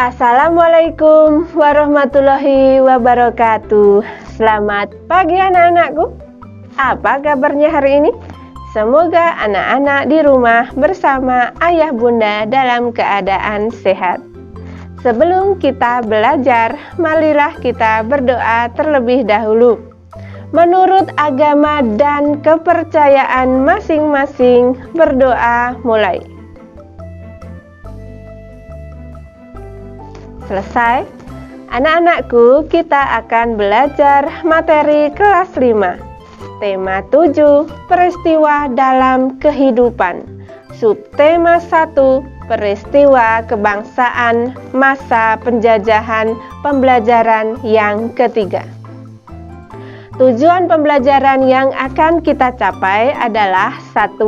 Assalamualaikum warahmatullahi wabarakatuh. Selamat pagi anak-anakku. Apa kabarnya hari ini? Semoga anak-anak di rumah bersama ayah bunda dalam keadaan sehat. Sebelum kita belajar, marilah kita berdoa terlebih dahulu. Menurut agama dan kepercayaan masing-masing, berdoa mulai. Selesai? Anak-anakku, kita akan belajar materi kelas 5. Tema 7, peristiwa dalam kehidupan. Subtema 1, peristiwa kebangsaan masa penjajahan pembelajaran yang ketiga. Tujuan pembelajaran yang akan kita capai adalah 1.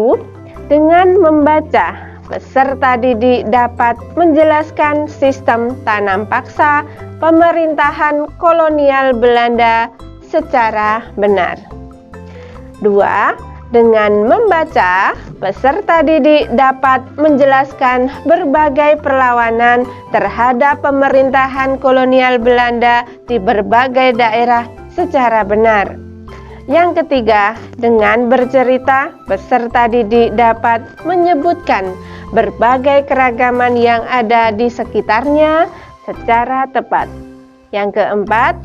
Dengan membaca, peserta didik dapat menjelaskan sistem tanam paksa pemerintahan kolonial Belanda secara benar. 2. Dengan membaca, peserta didik dapat menjelaskan berbagai perlawanan terhadap pemerintahan kolonial Belanda di berbagai daerah secara benar. Yang ketiga, dengan bercerita, peserta didik dapat menyebutkan berbagai keragaman yang ada di sekitarnya secara tepat. Yang keempat,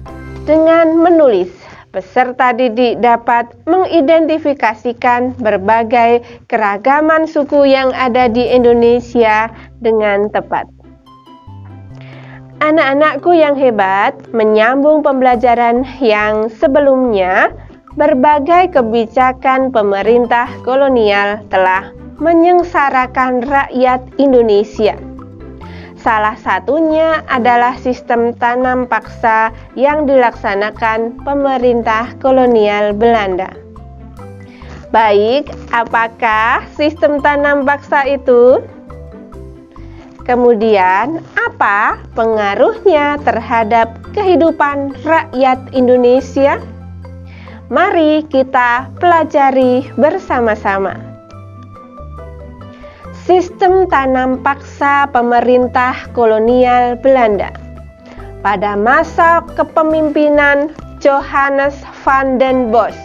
dengan menulis, peserta didik dapat mengidentifikasikan berbagai keragaman suku yang ada di Indonesia dengan tepat. Anak-anakku yang hebat, menyambung pembelajaran yang sebelumnya, berbagai kebijakan pemerintah kolonial telah menyengsarakan rakyat Indonesia. Salah satunya adalah sistem tanam paksa yang dilaksanakan pemerintah kolonial Belanda. Baik, apakah sistem tanam paksa itu? Kemudian, apa pengaruhnya terhadap kehidupan rakyat Indonesia? Mari kita pelajari bersama-sama. Sistem tanam paksa pemerintah kolonial Belanda. Pada masa kepemimpinan Johannes van den Bosch,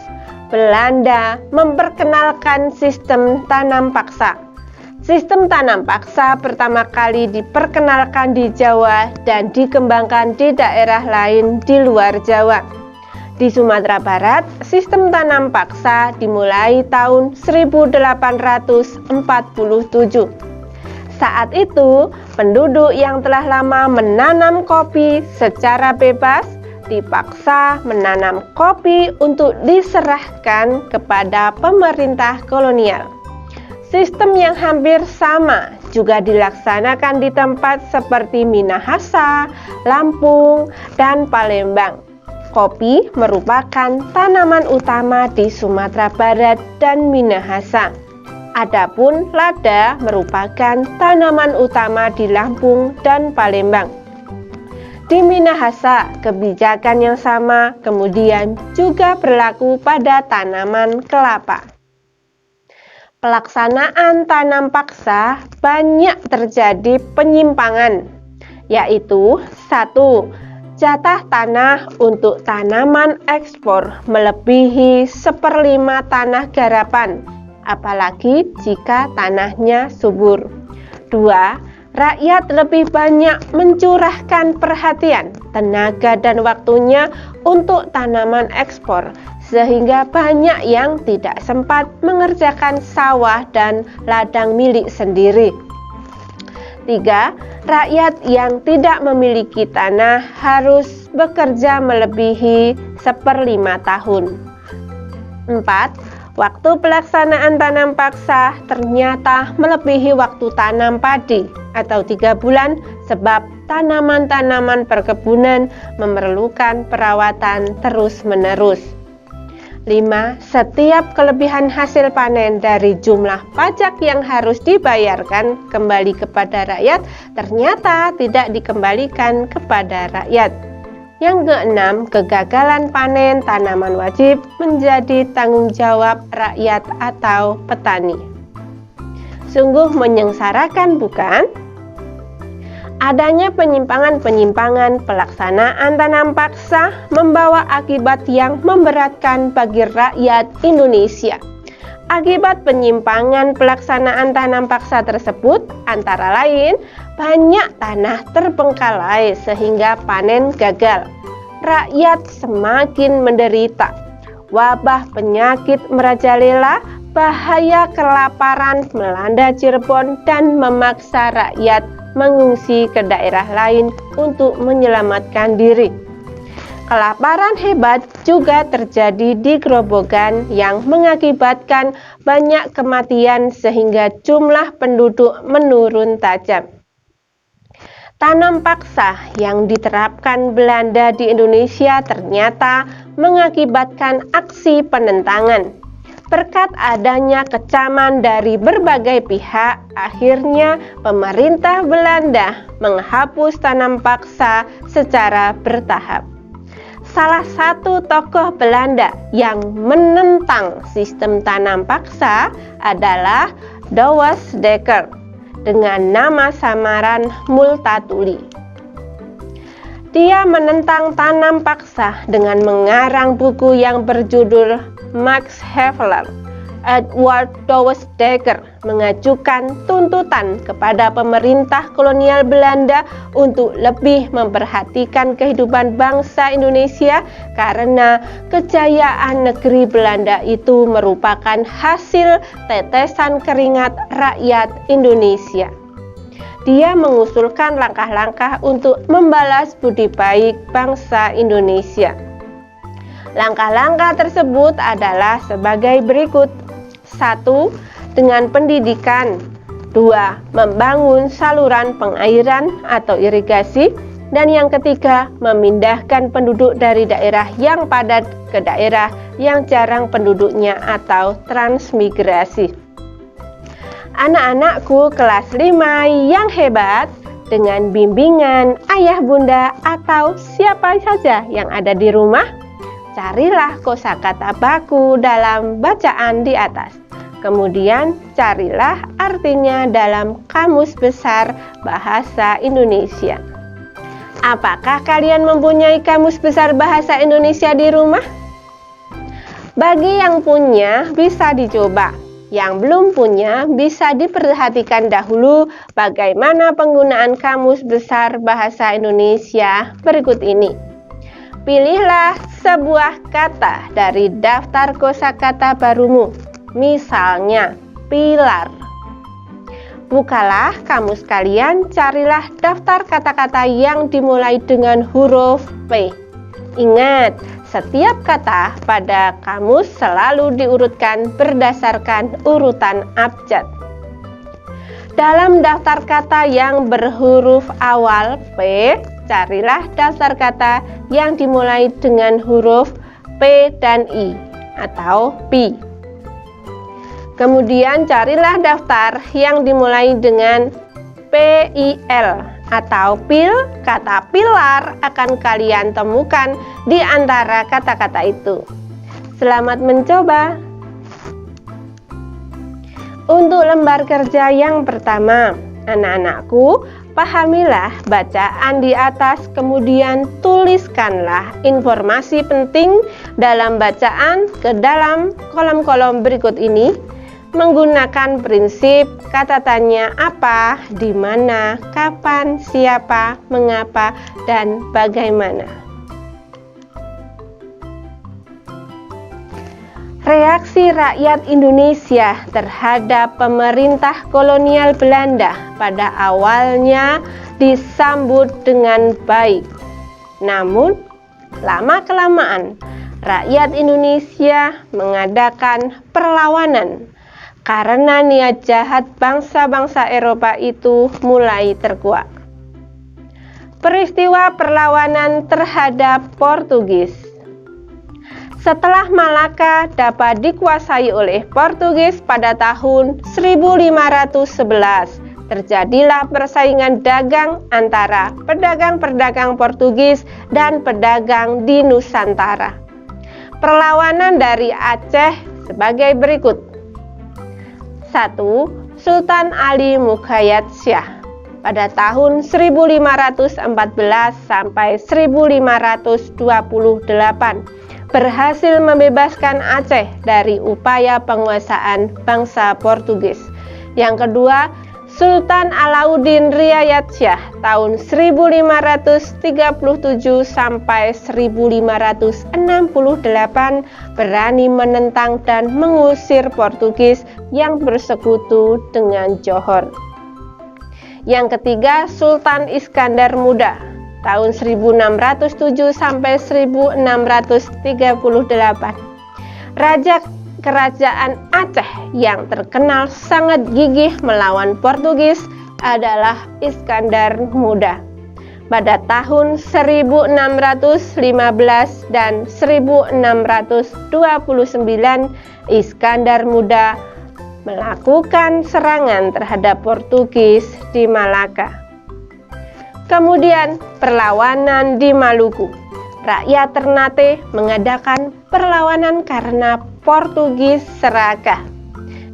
Belanda memperkenalkan sistem tanam paksa. Sistem tanam paksa pertama kali diperkenalkan di Jawa dan dikembangkan di daerah lain di luar Jawa. Di Sumatera Barat, sistem tanam paksa dimulai tahun 1847. Saat itu, penduduk yang telah lama menanam kopi secara bebas dipaksa menanam kopi untuk diserahkan kepada pemerintah kolonial. Sistem yang hampir sama juga dilaksanakan di tempat seperti Minahasa, Lampung, dan Palembang. Kopi merupakan tanaman utama di Sumatera Barat dan Minahasa. Adapun lada merupakan tanaman utama di Lampung dan Palembang. Di Minahasa, kebijakan yang sama kemudian juga berlaku pada tanaman kelapa. Pelaksanaan tanam paksa banyak terjadi penyimpangan, yaitu 1. Jatah tanah untuk tanaman ekspor melebihi 1/5 tanah garapan, apalagi jika tanahnya subur. 2. Rakyat lebih banyak mencurahkan perhatian, tenaga, dan waktunya untuk tanaman ekspor, sehingga banyak yang tidak sempat mengerjakan sawah dan ladang milik sendiri. 3. Rakyat yang tidak memiliki tanah harus bekerja melebihi 1/5 tahun. 4. Waktu pelaksanaan tanam paksa ternyata melebihi waktu tanam padi atau 3 bulan sebab tanaman-tanaman perkebunan memerlukan perawatan terus-menerus. 5. Setiap kelebihan hasil panen dari jumlah pajak yang harus dibayarkan kembali kepada rakyat ternyata tidak dikembalikan kepada rakyat. Yang keenam, kegagalan panen tanaman wajib menjadi tanggung jawab rakyat atau petani. Sungguh menyengsarakan, bukan? Adanya penyimpangan-penyimpangan pelaksanaan tanam paksa membawa akibat yang memberatkan bagi rakyat Indonesia. Akibat penyimpangan pelaksanaan tanam paksa tersebut antara lain banyak tanah terbengkalai sehingga panen gagal. Rakyat semakin menderita. Wabah penyakit merajalela, bahaya kelaparan melanda Cirebon dan memaksa rakyat mengungsi ke daerah lain untuk menyelamatkan diri. Kelaparan hebat juga terjadi di Grobogan yang mengakibatkan banyak kematian sehingga jumlah penduduk menurun tajam. Tanam paksa yang diterapkan Belanda di Indonesia ternyata mengakibatkan aksi penentangan. Berkat adanya kecaman dari berbagai pihak, akhirnya pemerintah Belanda menghapus tanam paksa secara bertahap. Salah satu tokoh Belanda yang menentang sistem tanam paksa adalah Douwe Dekker dengan nama samaran Multatuli. Dia menentang tanam paksa dengan mengarang buku yang berjudul Max Havelaar. Edward Douwe Dekker mengajukan tuntutan kepada pemerintah kolonial Belanda untuk lebih memperhatikan kehidupan bangsa Indonesia karena kejayaan negeri Belanda itu merupakan hasil tetesan keringat rakyat Indonesia. Dia mengusulkan langkah-langkah untuk membalas budi baik bangsa Indonesia. Langkah-langkah tersebut adalah sebagai berikut. 1. Dengan pendidikan. 2. Membangun saluran pengairan atau irigasi. Dan yang ketiga, memindahkan penduduk dari daerah yang padat ke daerah yang jarang penduduknya atau transmigrasi. Anak-anakku kelas 5 yang hebat, dengan bimbingan ayah bunda atau siapa saja yang ada di rumah, carilah kosakata baku dalam bacaan di atas. Kemudian carilah artinya dalam Kamus Besar Bahasa Indonesia. Apakah kalian mempunyai Kamus Besar Bahasa Indonesia di rumah? Bagi yang punya bisa dicoba. Yang belum punya bisa diperhatikan dahulu bagaimana penggunaan Kamus Besar Bahasa Indonesia berikut ini. Pilihlah sebuah kata dari daftar kosakata barumu. Misalnya, pilar. Bukalah kamus kalian, carilah daftar kata-kata yang dimulai dengan huruf P. Ingat, setiap kata pada kamus selalu diurutkan berdasarkan urutan abjad. Dalam daftar kata yang berhuruf awal P, carilah daftar kata yang dimulai dengan huruf P dan I atau pi. Kemudian carilah daftar yang dimulai dengan PIL atau pil. Kata pilar akan kalian temukan di antara kata-kata itu. Selamat mencoba. Untuk lembar kerja yang pertama, anak-anakku, pahamilah bacaan di atas, kemudian tuliskanlah informasi penting dalam bacaan ke dalam kolom-kolom berikut ini menggunakan prinsip kata tanya apa, di mana, kapan, siapa, mengapa, dan bagaimana. Reaksi rakyat Indonesia terhadap pemerintah kolonial Belanda pada awalnya disambut dengan baik. Namun, lama-kelamaan rakyat Indonesia mengadakan perlawanan karena niat jahat bangsa-bangsa Eropa itu mulai terkuak. peristiwa perlawanan terhadap Portugis. Setelah Malaka dapat dikuasai oleh Portugis pada tahun 1511, terjadilah persaingan dagang antara pedagang-pedagang Portugis dan pedagang di Nusantara. Perlawanan dari Aceh sebagai berikut. 1. Sultan Ali Muqayyad Shah pada tahun 1514 sampai 1528 berhasil membebaskan Aceh dari upaya penguasaan bangsa Portugis. Yang kedua, Sultan Alauddin Riayat Shah tahun 1537 sampai 1568 berani menentang dan mengusir Portugis yang bersekutu dengan Johor. Yang ketiga, Sultan Iskandar Muda tahun 1607 sampai 1638. Raja Kerajaan Aceh yang terkenal sangat gigih melawan Portugis adalah Iskandar Muda. Pada tahun 1615 dan 1629, Iskandar Muda melakukan serangan terhadap Portugis di Malaka. Kemudian perlawanan di Maluku. Rakyat Ternate mengadakan perlawanan karena Portugis serakah,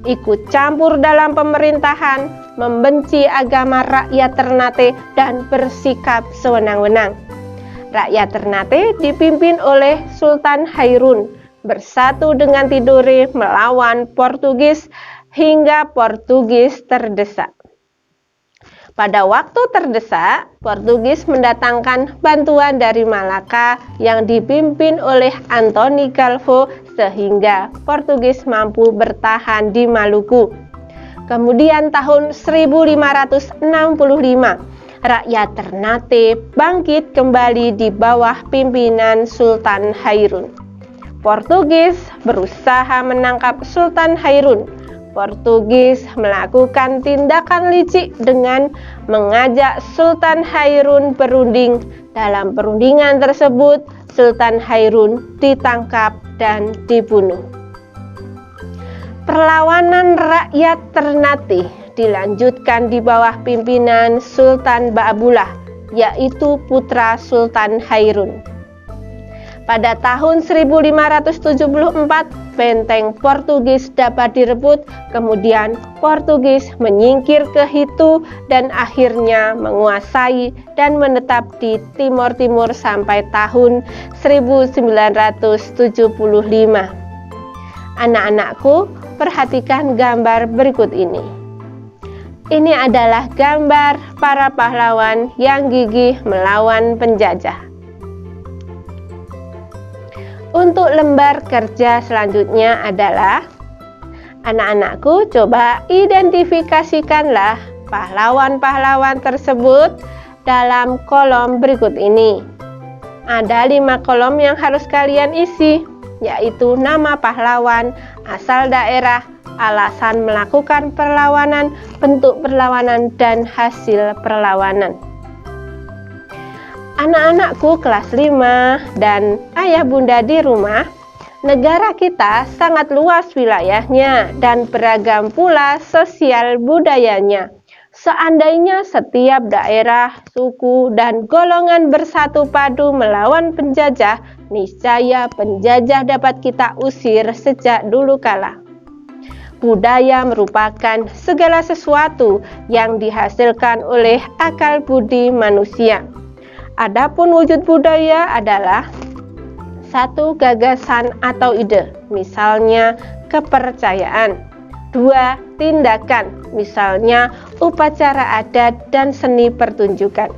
ikut campur dalam pemerintahan, membenci agama rakyat Ternate dan bersikap sewenang-wenang. Rakyat Ternate dipimpin oleh Sultan Hairun bersatu dengan Tidore melawan Portugis hingga Portugis terdesak. Pada waktu terdesak, Portugis mendatangkan bantuan dari Malaka yang dipimpin oleh Antoni Galvo sehingga Portugis mampu bertahan di Maluku. Kemudian tahun 1565, rakyat Ternate bangkit kembali di bawah pimpinan Sultan Hairun. Portugis berusaha menangkap Sultan Hairun. Portugis melakukan tindakan licik dengan mengajak Sultan Hairun berunding. Dalam perundingan tersebut, Sultan Hairun ditangkap dan dibunuh. Perlawanan rakyat Ternate dilanjutkan di bawah pimpinan Sultan Ba'abullah, yaitu putra Sultan Hairun. Pada tahun 1574, benteng Portugis dapat direbut, kemudian Portugis menyingkir ke Hitu dan akhirnya menguasai dan menetap di Timur Timur sampai tahun 1975. Anak-anakku, perhatikan gambar berikut ini. Ini adalah gambar para pahlawan yang gigih melawan penjajah. Untuk lembar kerja selanjutnya adalah, anak-anakku, coba identifikasikanlah pahlawan-pahlawan tersebut dalam kolom berikut ini. Ada 5 kolom yang harus kalian isi, yaitu nama pahlawan, asal daerah, alasan melakukan perlawanan, bentuk perlawanan, dan hasil perlawanan. Anak-anakku kelas 5 dan ayah bunda di rumah, negara kita sangat luas wilayahnya dan beragam pula sosial budayanya. Seandainya setiap daerah, suku, dan golongan bersatu padu melawan penjajah, niscaya penjajah dapat kita usir sejak dulu kala. Budaya merupakan segala sesuatu yang dihasilkan oleh akal budi manusia. Adapun wujud budaya adalah 1. Gagasan atau ide, misalnya kepercayaan. 2. Tindakan, misalnya upacara adat dan seni pertunjukan.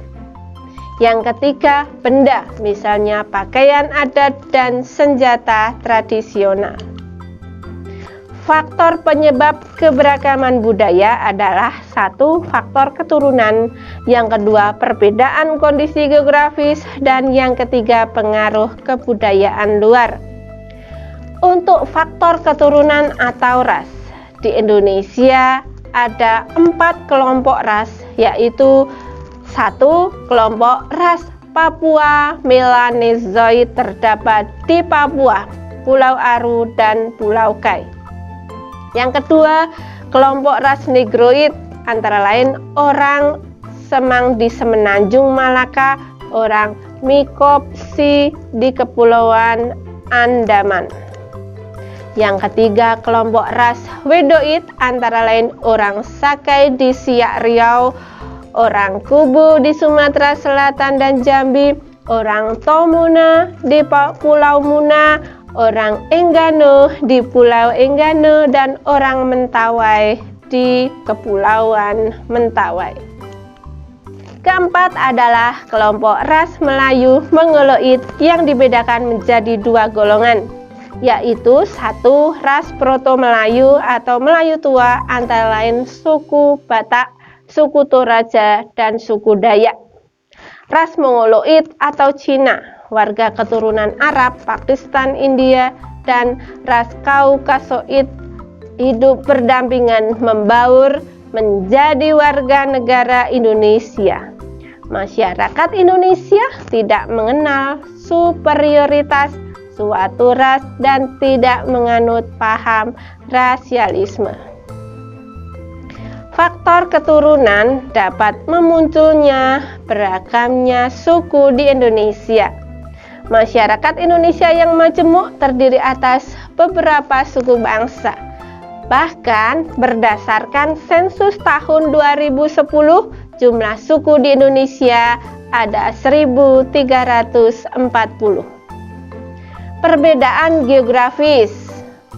Yang ketiga, benda, misalnya pakaian adat dan senjata tradisional. Faktor penyebab keberagaman budaya adalah 1. Faktor keturunan, yang kedua perbedaan kondisi geografis, dan yang ketiga pengaruh kebudayaan luar. Untuk faktor keturunan atau ras, di Indonesia ada 4 kelompok ras, yaitu 1. Kelompok ras Papua Melanezoid terdapat di Papua, Pulau Aru, dan Pulau Kai. Yang kedua, kelompok ras Negroid antara lain orang Semang di Semenanjung Malaka, orang Mikopsi di Kepulauan Andaman. Yang ketiga, kelompok ras Wedoid antara lain orang Sakai di Siak Riau, orang Kubu di Sumatera Selatan dan Jambi, orang Tomuna di Pulau Muna, orang Enggano di Pulau Enggano, dan orang Mentawai di Kepulauan Mentawai. Keempat adalah kelompok ras Melayu Mongoloid yang dibedakan menjadi 2 golongan, yaitu 1. Ras Proto Melayu atau Melayu tua antara lain suku Batak, suku Toraja, dan suku Dayak. Ras Mongoloid atau Cina, warga keturunan Arab, Pakistan, India, dan ras Kaukasoid hidup berdampingan membaur menjadi warga negara Indonesia. Masyarakat Indonesia tidak mengenal superioritas suatu ras dan tidak menganut paham rasialisme. Faktor keturunan dapat memunculnya beragamnya suku di Indonesia. Masyarakat Indonesia yang majemuk terdiri atas beberapa suku bangsa. Bahkan berdasarkan sensus tahun 2010, jumlah suku di Indonesia ada 1.340. Perbedaan geografis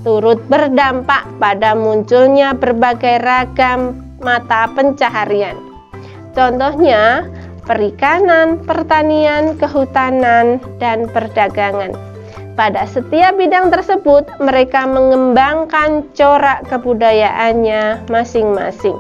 turut berdampak pada munculnya berbagai ragam mata pencaharian. Contohnya, perikanan, pertanian, kehutanan, dan perdagangan. Pada setiap bidang tersebut, mereka mengembangkan corak kebudayaannya masing-masing.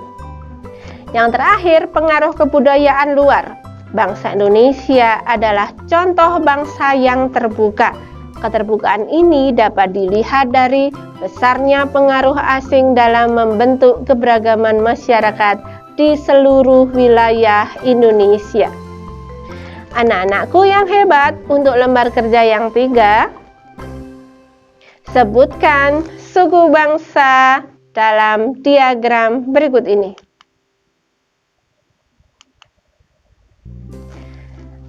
Yang terakhir, pengaruh kebudayaan luar. Bangsa Indonesia adalah contoh bangsa yang terbuka. Keterbukaan ini dapat dilihat dari besarnya pengaruh asing dalam membentuk keberagaman masyarakat di seluruh wilayah Indonesia. Anak-anakku yang hebat, untuk lembar kerja yang 3, sebutkan suku bangsa dalam diagram berikut ini.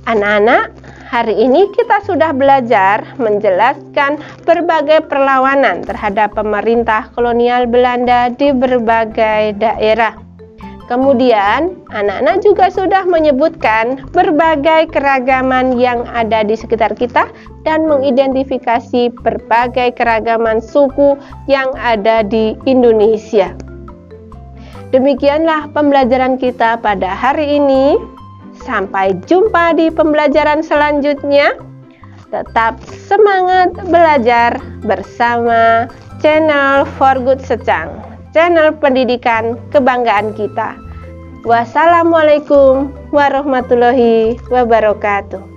Anak-anak, hari ini kita sudah belajar menjelaskan berbagai perlawanan terhadap pemerintah kolonial Belanda di berbagai daerah. Kemudian, anak-anak juga sudah menyebutkan berbagai keragaman yang ada di sekitar kita dan mengidentifikasi berbagai keragaman suku yang ada di Indonesia. Demikianlah pembelajaran kita pada hari ini. Sampai jumpa di pembelajaran selanjutnya. Tetap semangat belajar bersama channel For Good Secang, channel pendidikan kebanggaan kita. Wassalamualaikum warahmatullahi wabarakatuh.